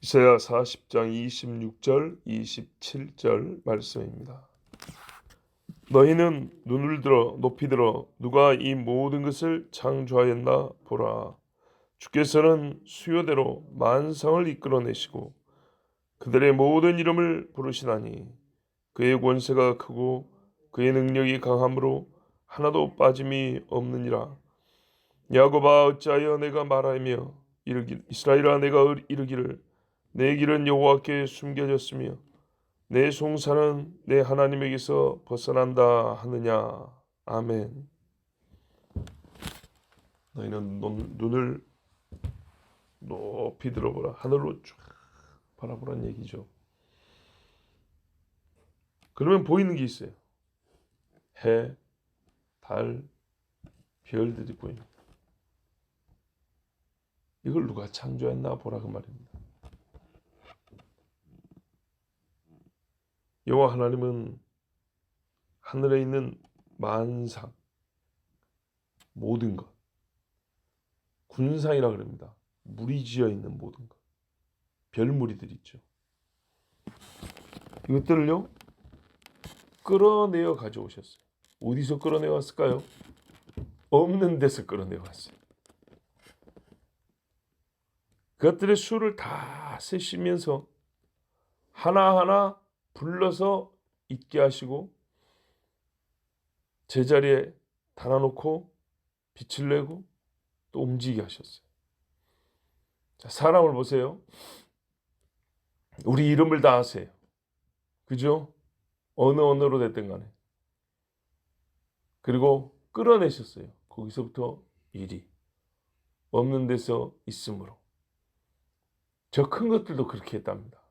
이사야 40장 26절 27절 말씀입니다. 너희는 눈을 들어 높이 들어 누가 이 모든 것을 창조하였나 보라. 주께서는 수요대로 만상을 이끌어내시고 그들의 모든 이름을 부르시나니 그의 권세가 크고 그의 능력이 강함으로 하나도 빠짐이 없느니라. 야곱아 어찌하여 내가 말하며 이스라엘아 내가 이르기를 내 길은 여호와께 숨겨졌으며 내 송사는 내 하나님에게서 벗어난다 하느냐. 아멘. 너희는 눈을 높이 들어보라. 하늘로 쭉 바라보란 얘기죠. 그러면 보이는 게 있어요. 해, 달, 별들이 보입니다. 이걸 누가 창조했나 보라 그 말입니다. 여호와 하나님은 하늘에 있는 만상, 모든 것, 군상이라 그럽니다. 물이 지어 있는 모든 것, 별무리들 있죠. 이것들을요 끌어내어 가져오셨어요. 어디서 끌어내어 왔을까요? 없는 데서 끌어내어 왔어요. 그것들의 수를 다 세시면서 하나하나 불러서 있게 하시고 제자리에 달아놓고 빛을 내고 또 움직이게 하셨어요. 자, 사람을 보세요. 우리 이름을 다 아세요. 그죠? 어느 언어로 됐든 간에. 그리고 끌어내셨어요. 거기서부터 일이 없는 데서 있으므로. 저 큰 것들도 그렇게 했답니다.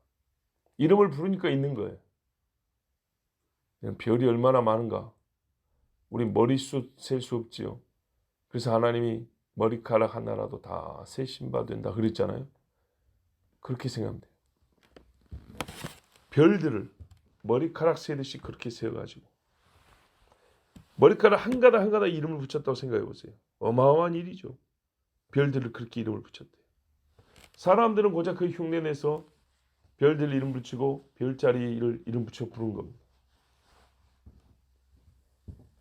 이름을 부르니까 있는 거예요. 별이 얼마나 많은가. 우리 머릿수 셀 수 없지요. 그래서 하나님이 머리카락 하나라도 다 세신 바 된다 그랬잖아요. 그렇게 생각하면 돼요. 별들을 머리카락 세듯이 그렇게 세워가지고 머리카락 한 가닥 한 가닥 이름을 붙였다고 생각해 보세요. 어마어마한 일이죠. 별들을 그렇게 이름을 붙였대요. 사람들은 고작 그 흉내내서 별들 이름 붙이고 별자리를 이름 붙여 부른 겁니다.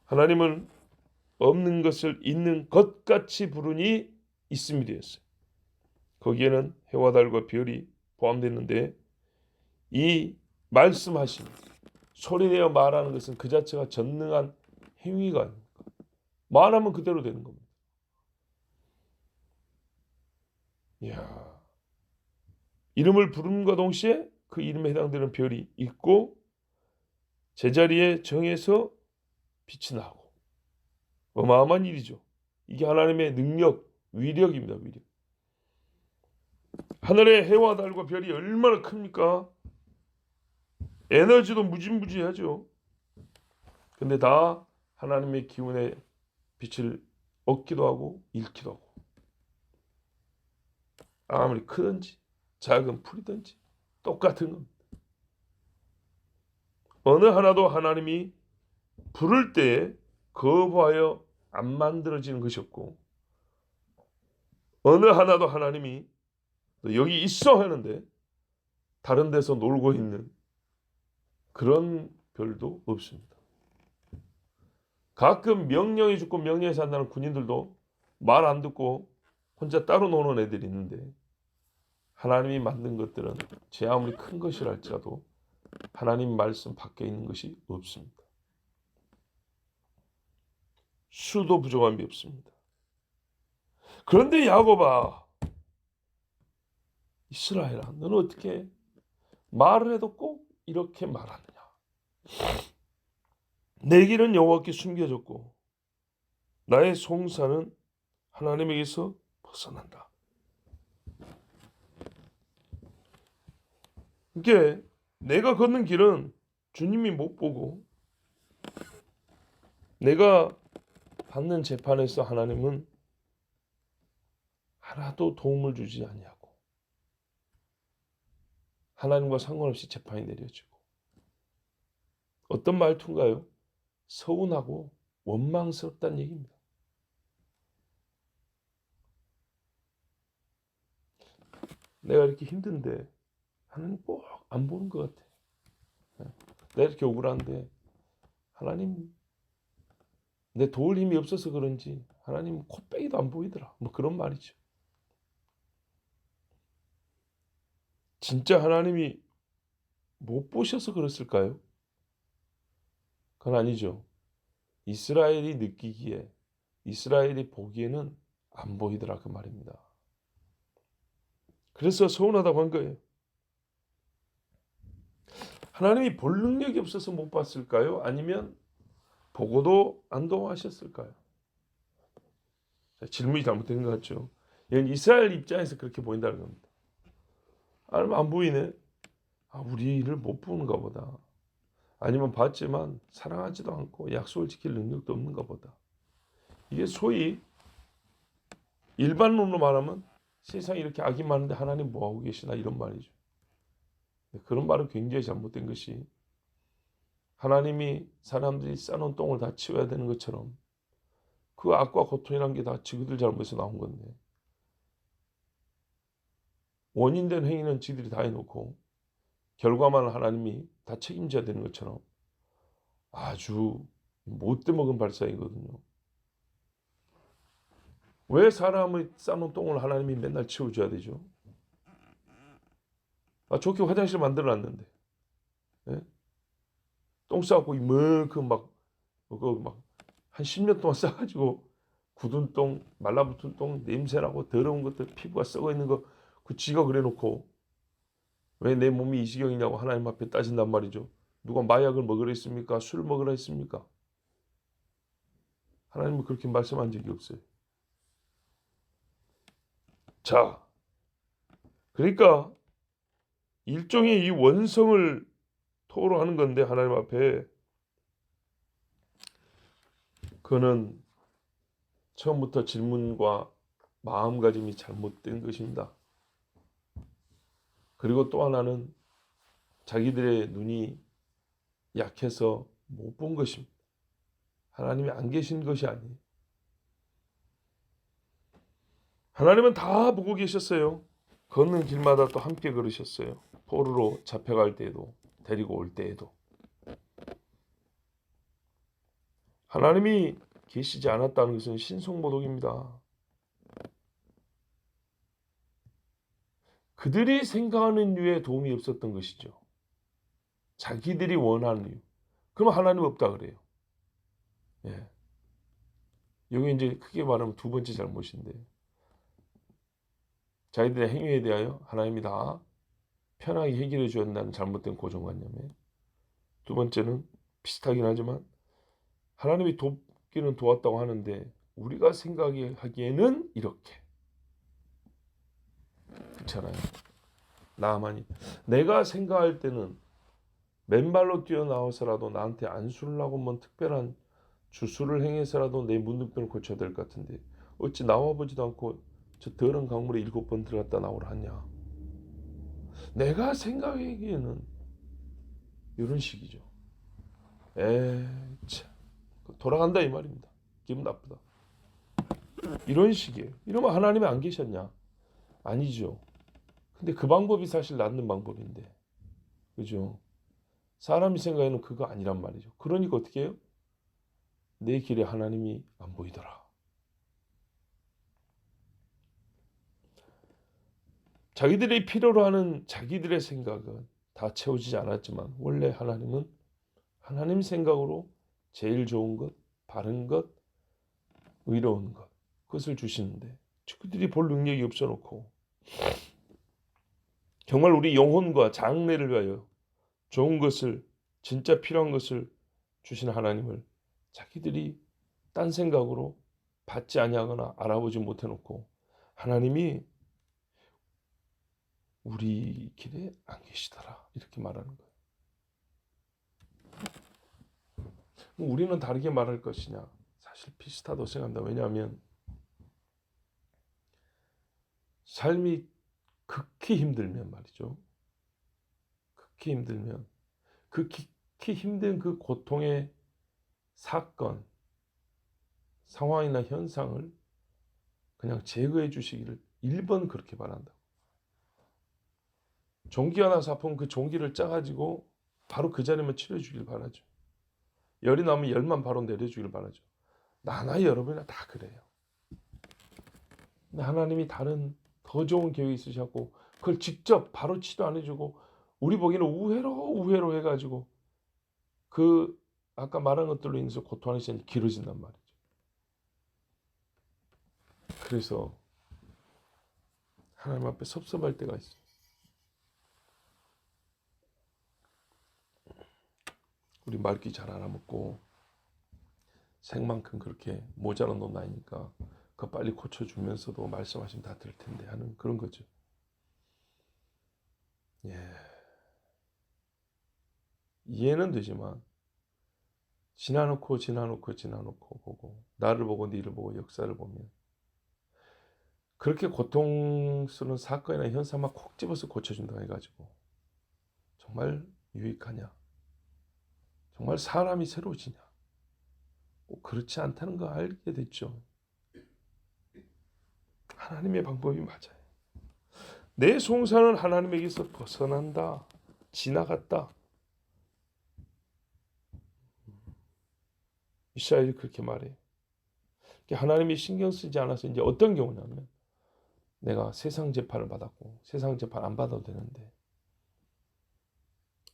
하나님은 없는 것을 있는 것 같이 부르니 있음이 되었어요. 거기에는 해와 달과 별이 포함됐는데 이 말씀하신 소리내어 말하는 것은 그 자체가 전능한 행위가 아닙니까? 말하면 그대로 되는 겁니다. 이야, 이름을 부름과 동시에 그 이름에 해당되는 별이 있고 제자리에 정해서 빛이 나고 어마어마한 일이죠. 이게 하나님의 능력, 위력입니다. 위력. 하늘의 해와 달과 별이 얼마나 큽니까? 에너지도 무지무지하죠. 근데 다 하나님의 기운의 빛을 얻기도 하고 잃기도 하고 아무리 크든지 작은 풀이든지 똑같은 겁니다. 어느 하나도 하나님이 부를 때에 거부하여 안 만들어지는 것이 없고 어느 하나도 하나님이 여기 있어 하는데 다른 데서 놀고 있는 그런 별도 없습니다. 가끔 명령이 죽고 명령에서 한다는 군인들도 말 안 듣고 혼자 따로 노는 애들이 있는데 하나님이 만든 것들은 제 아무리 큰 것이랄지라도 하나님 말씀 밖에 있는 것이 없습니다. 수도 부족함이 없습니다. 그런데 야곱아, 이스라엘아, 너는 어떻게 말을 해도 꼭 이렇게 말하느냐? 내 길은 여호와께 숨겨졌고 나의 송사는 하나님에게서 벗어난다. 이게 내가 걷는 길은 주님이 못 보고 내가 받는 재판에서 하나님은 하나도 도움을 주지 아니하고 하나님과 상관없이 재판이 내려지고 어떤 말투인가요? 서운하고 원망스럽다는 얘기입니다. 내가 이렇게 힘든데 하나님 꼭 안 보는 것 같아. 내가 이렇게 억울한데 하나님 내 도울 힘이 없어서 그런지 하나님 코빼기도 안 보이더라. 뭐 그런 말이죠. 진짜 하나님이 못 보셔서 그랬을까요? 그건 아니죠. 이스라엘이 느끼기에, 이스라엘이 보기에는 안 보이더라 그 말입니다. 그래서 서운하다고 한 거예요. 하나님이 볼 능력이 없어서 못 봤을까요? 아니면 보고도 안 도와하셨을까요? 질문이 잘못된 것 같죠. 이건 이스라엘 입장에서 그렇게 보인다는 겁니다. 아니면 안 보이네. 우리를 못 보는가 보다. 아니면 봤지만 사랑하지도 않고 약속을 지킬 능력도 없는가 보다. 이게 소위 일반론으로 말하면 세상에 이렇게 악이 많은데 하나님 뭐하고 계시나 이런 말이죠. 그런 말은 굉장히 잘못된 것이 하나님이 사람들이 싸놓은 똥을 다 치워야 되는 것처럼 그 악과 고통이란 게 다 지그들 잘못해서 나온 건데 원인된 행위는 지들이 다 해놓고 결과만 하나님이 다 책임져야 되는 것처럼 아주 못돼 먹은 발상이거든요. 왜 사람의 싸놓은 똥을 하나님이 맨날 치워줘야 되죠? 좋게 화장실 만들어놨는데 예? 똥 싸고 이만큼 한 10년 동안 싸가지고 굳은 똥, 말라붙은 똥, 냄새나고 더러운 것들, 피부가 썩어 있는 거, 그 지가 그래놓고 왜 내 몸이 이 지경이냐고 하나님 앞에 따진단 말이죠. 누가 마약을 먹으라 했습니까? 술 먹으라 했습니까? 하나님은 그렇게 말씀한 적이 없어요. 자, 그러니까 일종의 이 원성을 토로하는 건데 하나님 앞에 그거는 처음부터 질문과 마음가짐이 잘못된 것입니다. 그리고 또 하나는 자기들의 눈이 약해서 못 본 것입니다. 하나님이 안 계신 것이 아니에요. 하나님은 다 보고 계셨어요. 걷는 길마다 또 함께 걸으셨어요. 포로로 잡혀갈 때에도 데리고 올 때에도 하나님이 계시지 않았다는 것은 신성모독입니다. 그들이 생각하는 이유에 도움이 없었던 것이죠. 자기들이 원하는 이유. 그러면 하나님 없다 그래요. 예. 여기 이제 크게 말하면 두 번째 잘못인데 자기들의 행위에 대하여 하나님이 다 편하게 해결해 주었다는 잘못된 고정관념에 두 번째는 비슷하긴 하지만 하나님이 돕기는 도왔다고 하는데 우리가 생각하기에는 이렇게 그렇잖아요. 나만이 내가 생각할 때는 맨발로 뛰어나와서라도 나한테 안수를 하고 뭐 특별한 주술을 행해서라도 내 문둥병을 고쳐야 될 것 같은데 어찌 나와보지도 않고 저 더러운 강물에 7번 들어갔다 나오라 하냐. 내가 생각하기에는 이런 식이죠. 참 돌아간다 이 말입니다. 기분 나쁘다. 이런 식이에요. 이러면 하나님이 안 계셨냐? 아니죠. 근데 그 방법이 사실 낫는 방법인데 그죠? 사람이 생각에는 그거 아니란 말이죠. 그러니까 어떻게 해요? 내 길에 하나님이 안 보이더라. 자기들이 필요로 하는 자기들의 생각은 다 채워지지 않았지만 원래 하나님은 하나님 생각으로 제일 좋은 것, 바른 것, 의로운 것 그것을 주시는데 그들이 볼 능력이 없어놓고 정말 우리 영혼과 장래를 위하여 좋은 것을 진짜 필요한 것을 주신 하나님을 자기들이 딴 생각으로 받지 아니하거나 알아보지 못해놓고 하나님이 우리 길에 안 계시더라 이렇게 말하는 거예요. 우리는 다르게 말할 것이냐? 사실 비슷하다고 생각합니다. 왜냐하면 삶이 극히 힘들면 말이죠. 극히 힘들면 극히 힘든 그 고통의 사건, 상황이나 현상을 그냥 제거해 주시기를 1번 그렇게 바란다. 종기가 나서 아프면 그 종기를 짜가지고 바로 그 자리만 치료해 주길 바라죠. 열이 나면 열만 바로 내려주길 바라죠. 나나 여러분이나 다 그래요. 근데 하나님이 다른 더 좋은 계획이 있으셨고 그걸 직접 바로 치료 안 해주고 우리 보기에는 우회로 해가지고 그 아까 말한 것들로 인해서 고통하는 시간이 길어진단 말이죠. 그래서 하나님 앞에 섭섭할 때가 있어요. 우리 말기 잘 알아먹고 생만큼 그렇게 모자란 놈 나이니까 그거 빨리 고쳐주면서도 말씀하시면 다 될 텐데 하는 그런 거죠. 예. 이해는 되지만 지나놓고 보고 나를 보고 니를 보고 역사를 보면 그렇게 고통스러운 사건이나 현상만 콕 집어서 고쳐준다 해가지고 정말 유익하냐? 정말 사람이 새로워지냐? 꼭 그렇지 않다는 거 알게 됐죠. 하나님의 방법이 맞아요. 내 송사는 하나님에게서 벗어난다. 지나갔다. 이스라엘이 그렇게 말해요. 하나님이 신경 쓰지 않아서 이제 어떤 경우냐면 내가 세상 재판을 받았고 세상 재판 안 받아도 되는데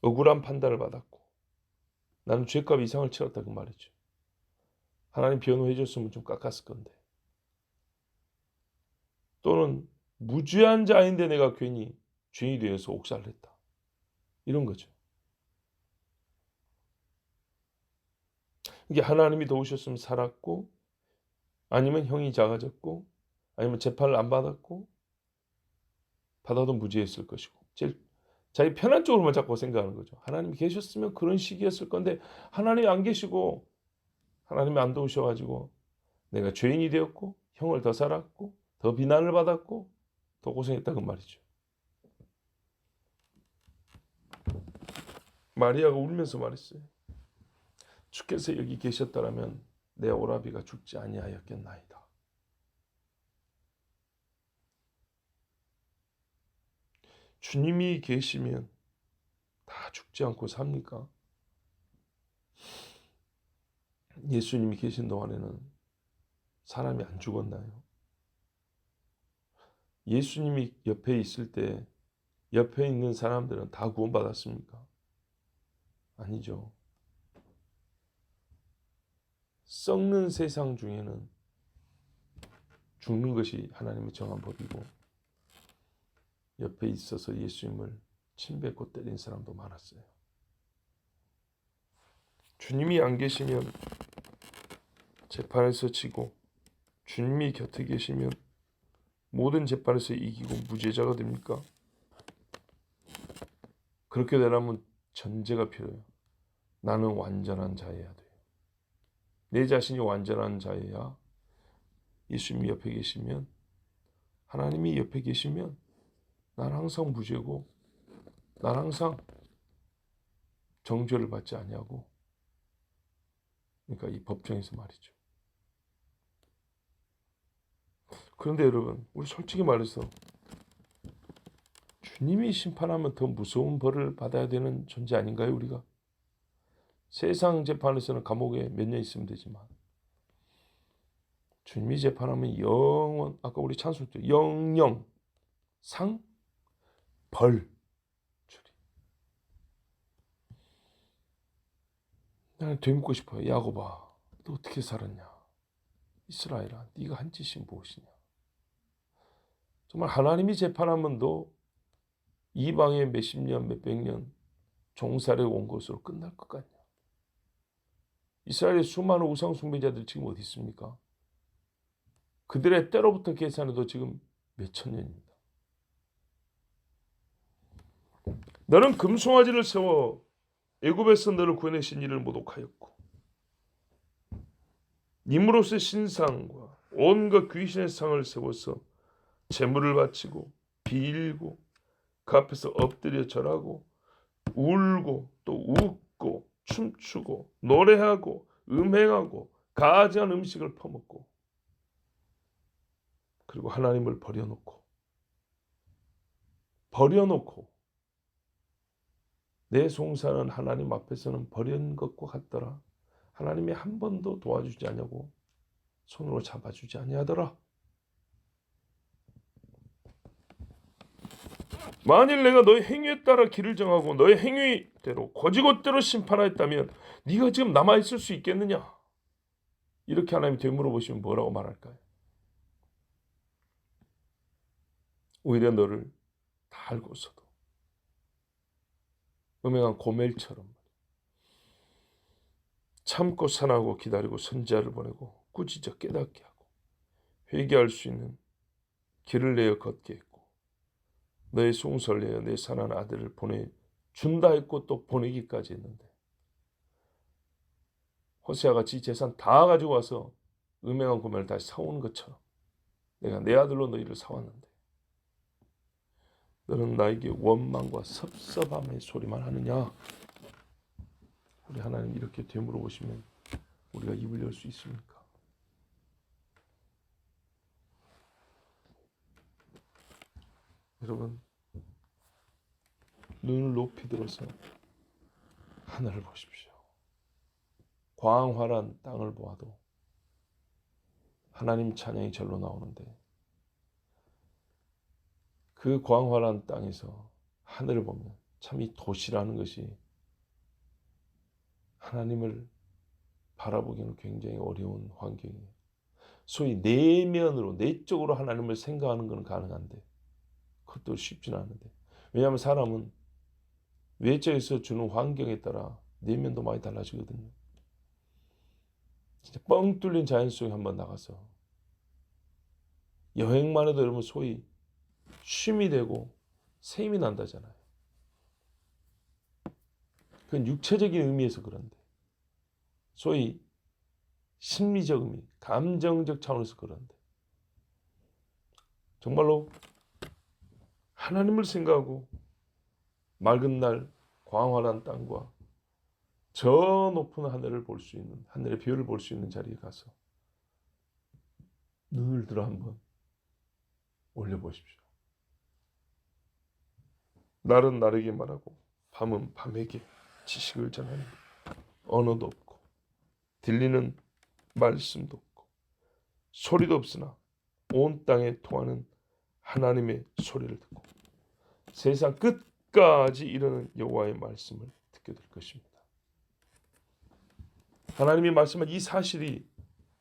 억울한 판단을 받았고 나는 죄값 이상을 치렀다 그 말이죠. 하나님 변호해 줬으면 좀 깎았을 건데 또는 무죄한 자인데 내가 괜히 죄인이 되어서 옥살을 했다. 이런 거죠. 이게 하나님이 도우셨으면 살았고 아니면 형이 작아졌고 아니면 재판을 안 받았고 받아도 무죄했을 것이고 제일 자기 편한 쪽으로만 자꾸 생각하는 거죠. 하나님이 계셨으면 그런 시기였을 건데 하나님이 안 계시고 하나님이 안 도우셔가지고 내가 죄인이 되었고 형을 더 살았고 더 비난을 받았고 더 고생했다 그 말이죠. 마리아가 울면서 말했어요. 주께서 여기 계셨더라면 내 오라비가 죽지 아니하였겠나이다. 주님이 계시면 다 죽지 않고 삽니까? 예수님이 계신 동안에는 사람이 안 죽었나요? 예수님이 옆에 있을 때 옆에 있는 사람들은 다 구원받았습니까? 아니죠. 썩는 세상 중에는 죽는 것이 하나님의 정한 법이고 옆에 있어서 예수님을 침뱉고 때린 사람도 많았어요. 주님이 안 계시면 재판에서 지고 주님이 곁에 계시면 모든 재판에서 이기고 무죄자가 됩니까? 그렇게 되려면 전제가 필요해요. 나는 완전한 자여야 돼요. 내 자신이 완전한 자여야 예수님이 옆에 계시면 하나님이 옆에 계시면 난 항상 무죄고 난 항상 정죄를 받지 아니하고 그러니까 이 법정에서 말이죠. 그런데 여러분 우리 솔직히 말해서 주님이 심판하면 더 무서운 벌을 받아야 되는 존재 아닌가요 우리가? 세상 재판에서는 감옥에 몇 년 있으면 되지만 주님이 재판하면 영원 아까 우리 찬송했죠. 영영 상 벌 줄이. 나는 되묻고 싶어요. 야곱아 너 어떻게 살았냐? 이스라엘아 네가 한 짓이 무엇이냐? 정말 하나님이 재판하면 너 이방에 몇십 년 몇백 년 종살이 온 것으로 끝날 것 같냐? 이스라엘의 수많은 우상 숭배자들 지금 어디 있습니까? 그들의 때로부터 계산해도 지금 몇천 년입니다. 너는 금송아지를 세워 애굽에서 너를 구원하신 이를 모독하였고 님으로서의 신상과 온갖 귀신의 상을 세워서 제물을 바치고 빌고 그 앞에서 엎드려 절하고 울고 또 웃고 춤추고 노래하고 음행하고 가증한 음식을 퍼먹고 그리고 하나님을 버려놓고 내 송사는 하나님 앞에서는 버린 것과 같더라. 하나님이 한 번도 도와주지 아니하고 손으로 잡아주지 아니하더라. 만일 내가 너의 행위에 따라 길을 정하고 너의 행위대로 거지것대로 심판하였다면 네가 지금 남아있을 수 있겠느냐? 이렇게 하나님이 되물어보시면 뭐라고 말할까요? 오히려 너를 다 알고서도 음행한 고멜처럼 참고 산하고 기다리고 선지자를 보내고 꾸짖어 깨닫게 하고 회개할 수 있는 길을 내어 걷게 했고 너의 송사를 내어 내 사랑하는 아들을 보내준다 했고 또 보내기까지 했는데 호세아같이 재산 다 가지고 와서 음행한 고멜을 다시 사오는 것처럼 내가 내 아들로 너희를 사왔는데 너는 나에게 원망과 섭섭함의 소리만 하느냐? 우리 하나님 이렇게 되물어보시면 우리가 입을 열 수 있습니까? 여러분, 눈을 높이 들어서 하늘을 보십시오. 광활한 땅을 보아도 하나님 찬양이 절로 나오는데 그 광활한 땅에서 하늘을 보면 참 이 도시라는 것이 하나님을 바라보기는 굉장히 어려운 환경이에요. 소위 내면으로 내적으로 하나님을 생각하는 것은 가능한데 그것도 쉽지는 않은데 왜냐하면 사람은 외적에서 주는 환경에 따라 내면도 많이 달라지거든요. 진짜 뻥 뚫린 자연 속에 한번 나가서 여행만 해도 여러분 소위 쉼이 되고 샘이 난다잖아요. 그건 육체적인 의미에서 그런데 소위 심리적 의미, 감정적 차원에서 그런데 정말로 하나님을 생각하고 맑은 날 광활한 땅과 저 높은 하늘을 볼 수 있는 하늘의 별을 볼 수 있는 자리에 가서 눈을 들어 한번 올려보십시오. 날은 날에게 말하고 밤은 밤에게 지식을 전하니 언어도 없고 들리는 말씀도 없고 소리도 없으나 온 땅에 통하는 하나님의 소리를 듣고 세상 끝까지 이르는 여호와의 말씀을 듣게 될 것입니다. 하나님이 말씀한 이 사실이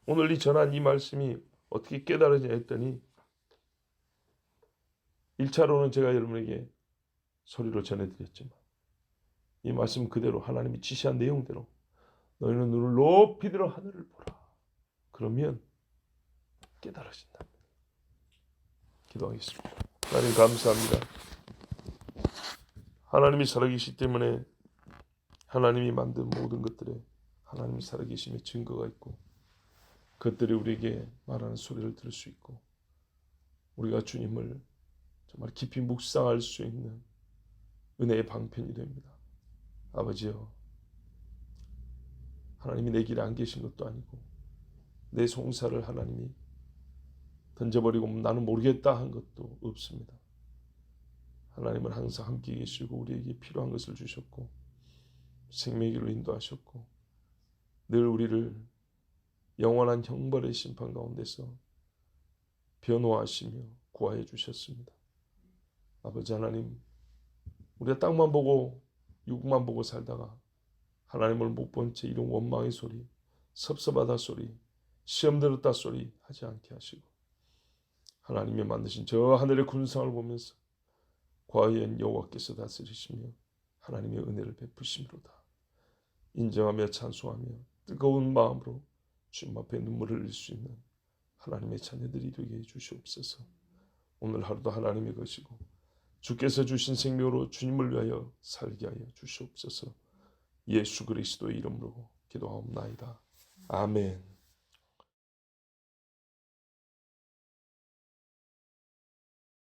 오늘 이 전한 이 말씀이 어떻게 깨달아지냐 했더니 1차로는 제가 여러분에게 소리로 전해드렸지만 이 말씀 그대로 하나님이 지시한 내용대로 너희는 눈을 높이 들어 하늘을 보라. 그러면 깨달아진다. 기도하겠습니다. 하나님 감사합니다. 하나님이 살아계시기 때문에 하나님이 만든 모든 것들에 하나님이 살아계심의 증거가 있고 그것들이 우리에게 말하는 소리를 들을 수 있고 우리가 주님을 정말 깊이 묵상할 수 있는 은혜의 방편이 됩니다. 아버지여, 하나님이 내 길에 안 계신 것도 아니고 내 송사를 하나님이 던져버리고 나는 모르겠다 한 것도 없습니다. 하나님은 항상 함께 계시고 우리에게 필요한 것을 주셨고 생명의 길로 인도하셨고 늘 우리를 영원한 형벌의 심판 가운데서 변호하시며 구하여 주셨습니다. 아버지 하나님, 우리가 땅만 보고 육만 보고 살다가 하나님을 못 본 채 이런 원망의 소리, 섭섭하다 소리, 시험 들었다 소리 하지 않게 하시고 하나님이 만드신 저 하늘의 군상을 보면서 과연 여호와께서 다스리시며 하나님의 은혜를 베푸심으로다 인정하며 찬송하며 뜨거운 마음으로 주님 앞에 눈물을 흘릴 수 있는 하나님의 자녀들이 되게 해주시옵소서. 오늘 하루도 하나님의 것이고 주께서 주신 생명으로 주님을 위하여 살게 하여 주시옵소서. 예수 그리스도의 이름으로 기도하옵나이다. 아멘.